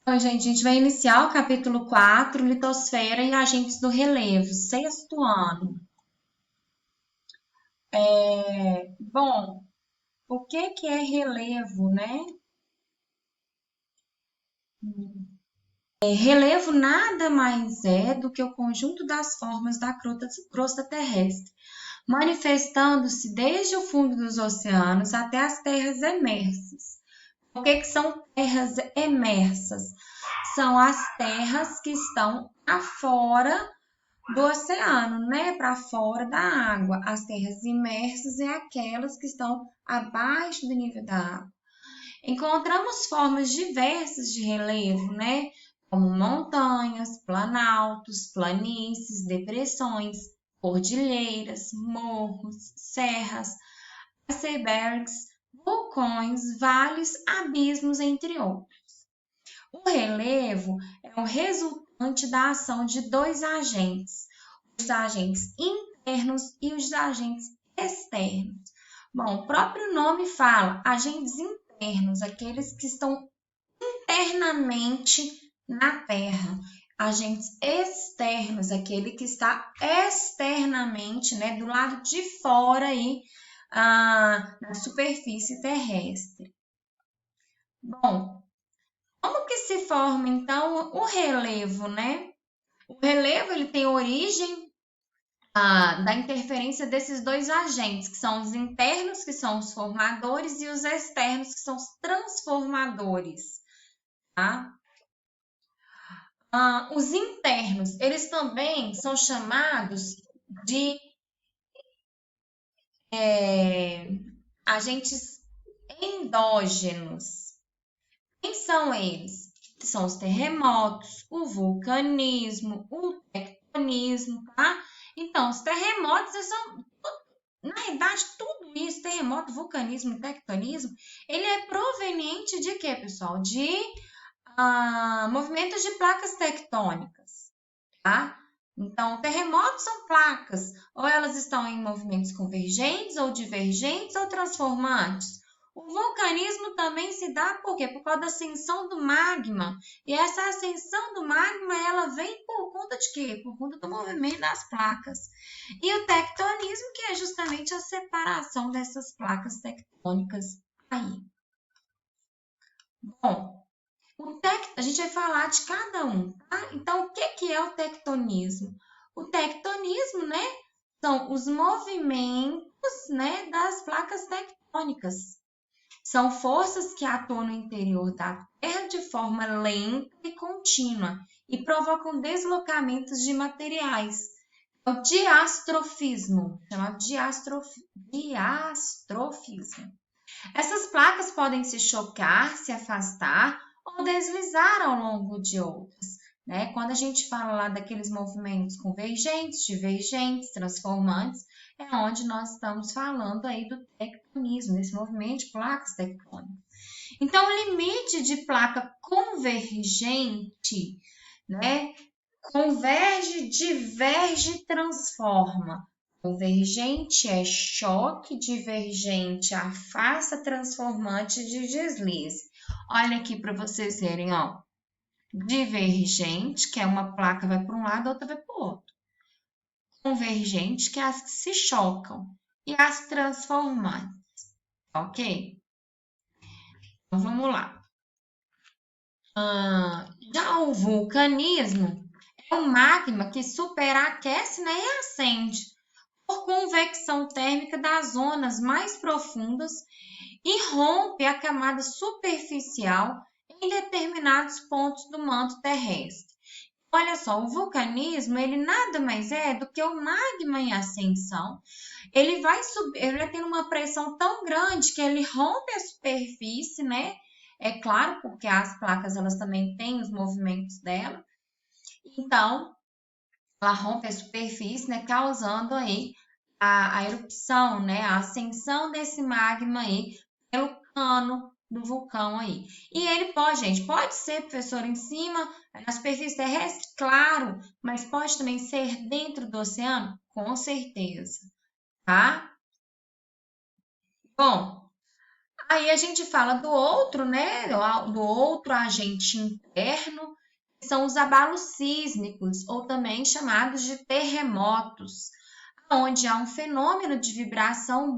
Então, gente, a gente vai iniciar o capítulo 4, litosfera e agentes do relevo, sexto ano. Bom, o que é relevo, né? Relevo nada mais é do que o conjunto das formas da crosta terrestre, manifestando-se desde o fundo dos oceanos até as terras emersas. O que são terras emersas? São as terras que estão afora do oceano, né, para fora da água. As terras imersas é aquelas que estão abaixo do nível da água. Encontramos formas diversas de relevo, né, como montanhas, planaltos, planícies, depressões, cordilheiras, morros, serras, icebergs, vulcões, vales, abismos, entre outros. O relevo é o resultante da ação de dois agentes, os agentes internos e os agentes externos. Bom, o próprio nome fala agentes internos, aqueles que estão internamente na Terra. Agentes externos, aquele que está externamente, né, do lado de fora aí, na superfície terrestre. Bom, como que se forma então o relevo, né? O relevo ele tem origem da interferência desses dois agentes, que são os internos, que são os formadores, e os externos, que são os transformadores. Tá? Os internos, eles também são chamados de agentes endógenos. Quem são eles? São os terremotos, o vulcanismo, o tectonismo, tá? Então, os terremotos são, na verdade, tudo isso, terremoto, vulcanismo, tectonismo, ele é proveniente de quê, pessoal? De movimentos de placas tectônicas, tá? Então, terremotos são placas, ou elas estão em movimentos convergentes, ou divergentes, ou transformantes. O vulcanismo também se dá por quê? Por causa da ascensão do magma. E essa ascensão do magma, ela vem por conta de quê? Por conta do movimento das placas. E o tectonismo, que é justamente a separação dessas placas tectônicas aí. Bom, a gente vai falar de cada um, tá? Então, o que é o tectonismo? O tectonismo, né, são os movimentos, né, das placas tectônicas. São forças que atuam no interior da Terra de forma lenta e contínua e provocam deslocamentos de materiais. É o diastrofismo, chamado diastrofismo. Essas placas podem se chocar, se afastar ou deslizar ao longo de outras. Né? Quando a gente fala lá daqueles movimentos convergentes, divergentes, transformantes, é onde nós estamos falando aí do tectonismo, desse movimento de placas tectônicas. Então, o limite de placa convergente, né? Converge, diverge, transforma. Convergente é choque, divergente afasta, transformante de deslize. Olha aqui para vocês verem, ó. Divergente, que é uma placa vai para um lado, a outra vai para o outro. Convergente, que é as que se chocam. E as transformantes, ok? Então, vamos lá. Já o vulcanismo é um magma que superaquece, né, e acende por convecção térmica das zonas mais profundas e rompe a camada superficial em determinados pontos do manto terrestre. Olha só, o vulcanismo, ele nada mais é do que o magma em ascensão. Ele vai subir, ele vai tendo uma pressão tão grande que ele rompe a superfície, né? É claro, porque as placas elas também têm os movimentos dela. Então, ela rompe a superfície, né, causando aí a erupção, né, a ascensão desse magma aí pelo cano do vulcão aí. E ele pode, gente, pode ser, professor, em cima, na superfície terrestre, claro, mas pode também ser dentro do oceano, com certeza, tá? Bom, Aí a gente fala do outro, né? Do outro agente interno, que são os abalos sísmicos, ou também chamados de terremotos, onde há um fenômeno de vibração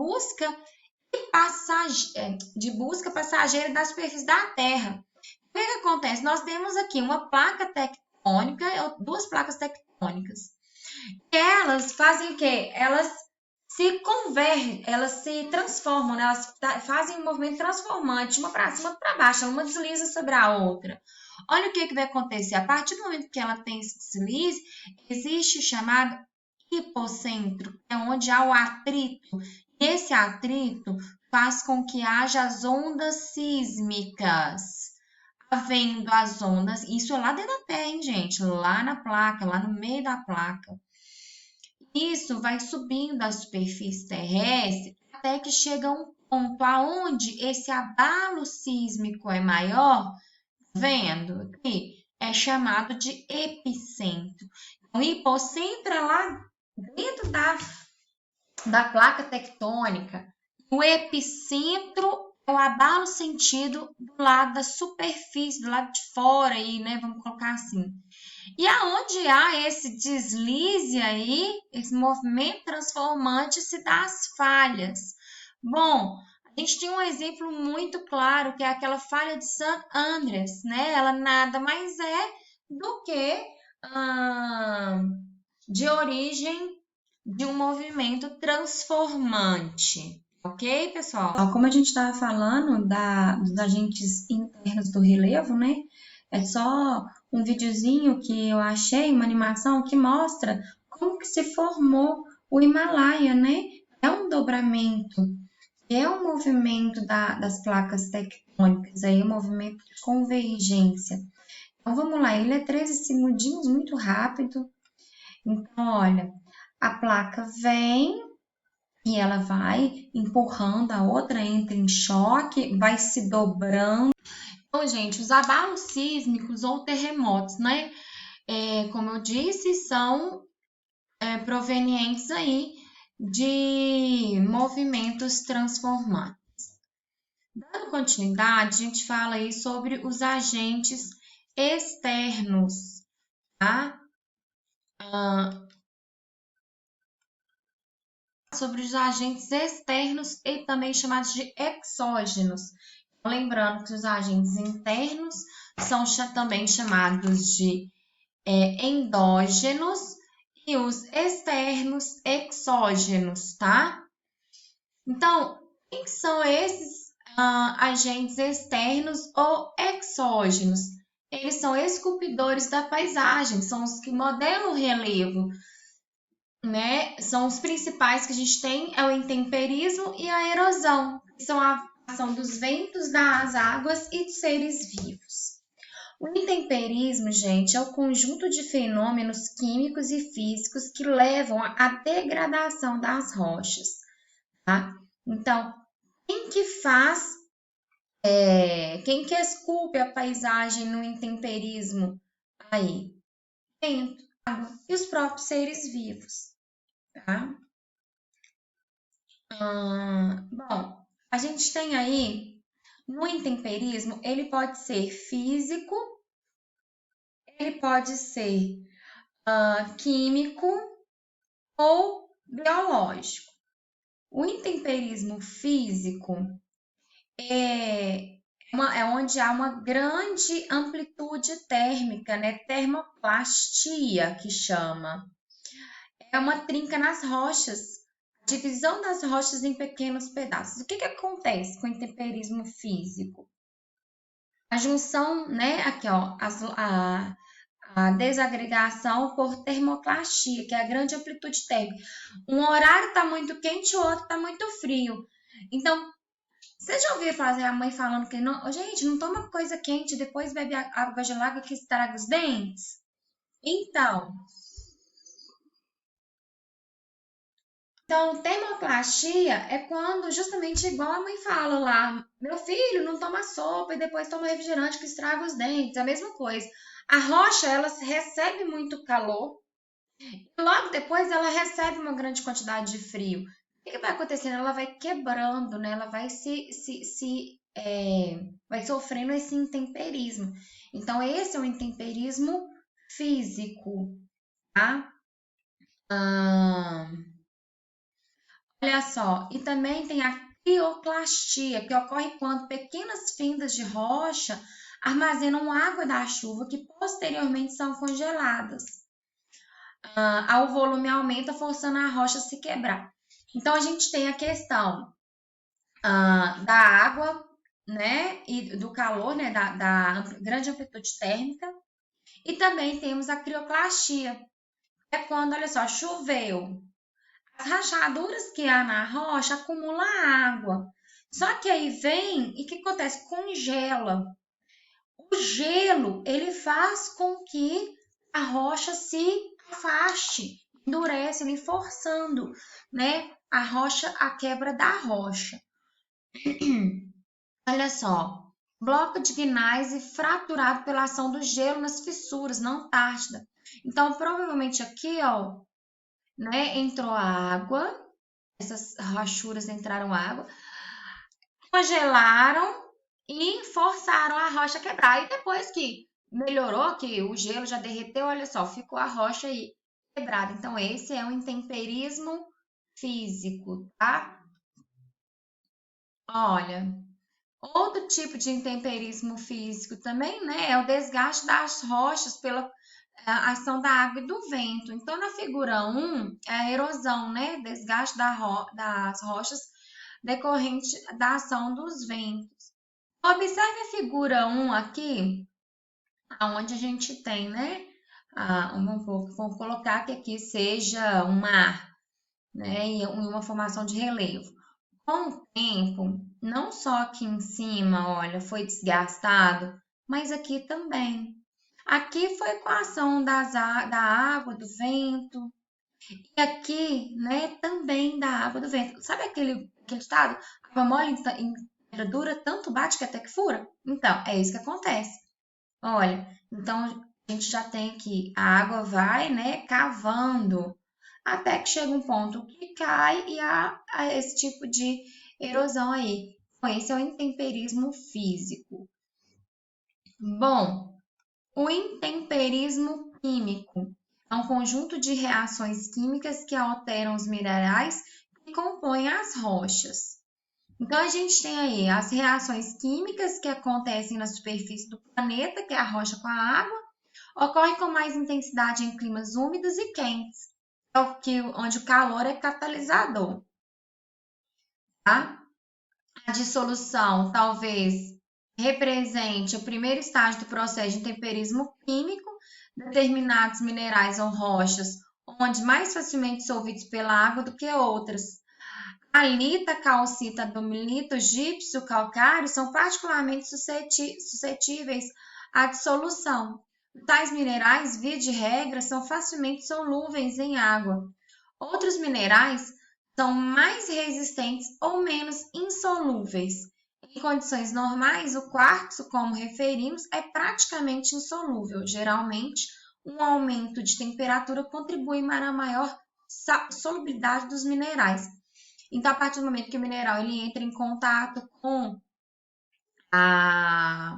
de busca passageira da superfície da Terra. O que acontece? Nós temos aqui uma placa tectônica, duas placas tectônicas. E elas fazem o quê? Elas se convergem, elas se transformam, né? Elas fazem um movimento transformante, uma para cima, outra para baixo, uma desliza sobre a outra. Olha o que vai acontecer. A partir do momento que ela tem esse deslize, existe o chamado hipocentro, que é onde há o atrito. E esse atrito faz com que haja as ondas sísmicas. Havendo as ondas, isso é lá dentro da Terra, hein, gente? Lá na placa, lá no meio da placa. Isso vai subindo a superfície terrestre até que chega a um ponto aonde esse abalo sísmico é maior, vendo aqui? É chamado de epicentro. O hipocentro é lá dentro da placa tectônica. O epicentro é o abalo sentido do lado da superfície, do lado de fora aí, né? Vamos colocar assim. E aonde há esse deslize aí, esse movimento transformante, se dá as falhas. Bom, a gente tem um exemplo muito claro, que é aquela falha de St. Andreas, né? Ela nada mais é do que de origem de um movimento transformante. Ok, pessoal? Como a gente estava falando dos agentes internos do relevo, né? É só um videozinho que eu achei, uma animação que mostra como que se formou o Himalaia, né? É um dobramento, é um movimento das placas tectônicas, aí um movimento de convergência. Então, vamos lá, ele é 13 segundinhos, muito rápido. Então, olha, a placa vem e ela vai empurrando, a outra entra em choque, vai se dobrando. Então, gente, os abalos sísmicos ou terremotos, né? Como eu disse, são provenientes aí de movimentos transformantes. Dando continuidade, a gente fala aí sobre os agentes externos, tá? Sobre os agentes externos e também chamados de exógenos. Lembrando que os agentes internos são também chamados de endógenos e os externos exógenos, tá? Então, quem são esses agentes externos ou exógenos? Eles são esculpidores da paisagem, são os que modelam o relevo, né? São os principais que a gente tem, é o intemperismo e a erosão, que são a ação dos ventos, das águas e de seres vivos. O intemperismo, gente, é o conjunto de fenômenos químicos e físicos que levam à degradação das rochas, tá? Então, quem que quem que esculpe a paisagem no intemperismo? Aí, vento, água e os próprios seres vivos, tá? Bom, a gente tem aí, no intemperismo, ele pode ser físico, ele pode ser químico ou biológico. O intemperismo físico é onde há uma grande amplitude térmica, né? Termoplastia, que chama. É uma trinca nas rochas, divisão das rochas em pequenos pedaços. O que acontece com o intemperismo físico? A junção, né? Aqui, ó, a desagregação por termoplastia, que é a grande amplitude térmica. Um horário está muito quente, o outro está muito frio. Então, você já ouviu a mãe falando que não, gente, não toma coisa quente, depois bebe água gelada que estraga os dentes? Então, termoplastia é quando, justamente igual a mãe fala lá, meu filho, não toma sopa e depois toma refrigerante que estraga os dentes, é a mesma coisa. A rocha, ela recebe muito calor e logo depois ela recebe uma grande quantidade de frio. que vai acontecendo? Ela vai quebrando, né? Ela vai vai sofrendo esse intemperismo. Então, esse é o intemperismo físico, tá? Ah, olha só, e também tem a crioclastia, que ocorre quando pequenas fendas de rocha armazenam água da chuva que posteriormente são congeladas. O volume aumenta, forçando a rocha a se quebrar. Então, a gente tem a questão da água, né, e do calor, né, da grande amplitude térmica, e também temos a crioclastia, que é quando, olha só, choveu, as rachaduras que há na rocha acumulam água. Só que aí vem e o que acontece? Congela. O gelo, ele faz com que a rocha se afaste, endurece, ele forçando, né, a rocha, a quebra da rocha. Olha só, bloco de gneiss fraturado pela ação do gelo nas fissuras na Antártida. Então, provavelmente aqui, ó, né, entrou água, essas rachuras entraram água, congelaram e forçaram a rocha a quebrar. E depois que melhorou, que o gelo já derreteu, olha só, ficou a rocha aí quebrada. Então, esse é o intemperismo físico, tá? Olha, outro tipo de intemperismo físico também, né, é o desgaste das rochas pela ação da água e do vento. Então, na figura 1, é a erosão, né, desgaste das rochas decorrente da ação dos ventos. Observe a figura 1 aqui, onde a gente tem, né, vamos colocar que aqui seja um mar, né, e uma formação de relevo. Com o tempo, não só aqui em cima, olha, foi desgastado, mas aqui também. Aqui foi com a ação da água, do vento, e aqui, né, também da água do vento. Sabe aquele estado? Água mole em pedra dura, tanto bate que até que fura? Então, é isso que acontece. Olha, então a gente já tem aqui, a água vai, né, cavando, até que chega um ponto que cai e há esse tipo de erosão aí. Então, esse é o intemperismo físico. Bom, o intemperismo químico é um conjunto de reações químicas que alteram os minerais que compõem as rochas. Então, a gente tem aí as reações químicas que acontecem na superfície do planeta, que é a rocha com a água, ocorre com mais intensidade em climas úmidos e quentes, onde o calor é catalisador, tá? A dissolução talvez represente o primeiro estágio do processo de temperismo químico, determinados minerais ou rochas, onde mais facilmente dissolvidos pela água do que outras. Halita, calcita, dolomito, gipso, calcário são particularmente suscetíveis à dissolução. Tais minerais, via de regra, são facilmente solúveis em água. Outros minerais são mais resistentes ou menos insolúveis. Em condições normais, o quartzo, como referimos, é praticamente insolúvel. Geralmente, um aumento de temperatura contribui para a maior solubilidade dos minerais. Então, a partir do momento que o mineral ele entra em contato com a,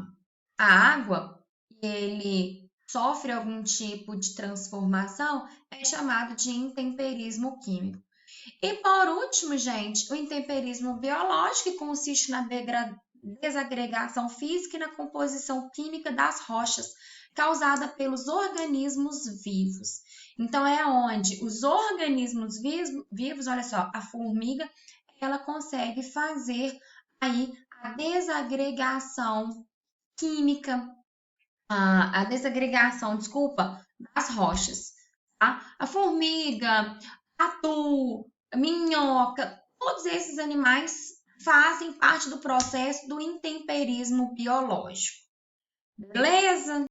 a água e ele sofre algum tipo de transformação, é chamado de intemperismo químico. E por último, gente, o intemperismo biológico, que consiste na desagregação física e na composição química das rochas causada pelos organismos vivos. Então, é onde os organismos vivos, olha só, a formiga, ela consegue fazer aí a desagregação química, a desagregação, desculpa, das rochas, tá? A formiga, tatu, minhoca, todos esses animais fazem parte do processo do intemperismo biológico. Beleza?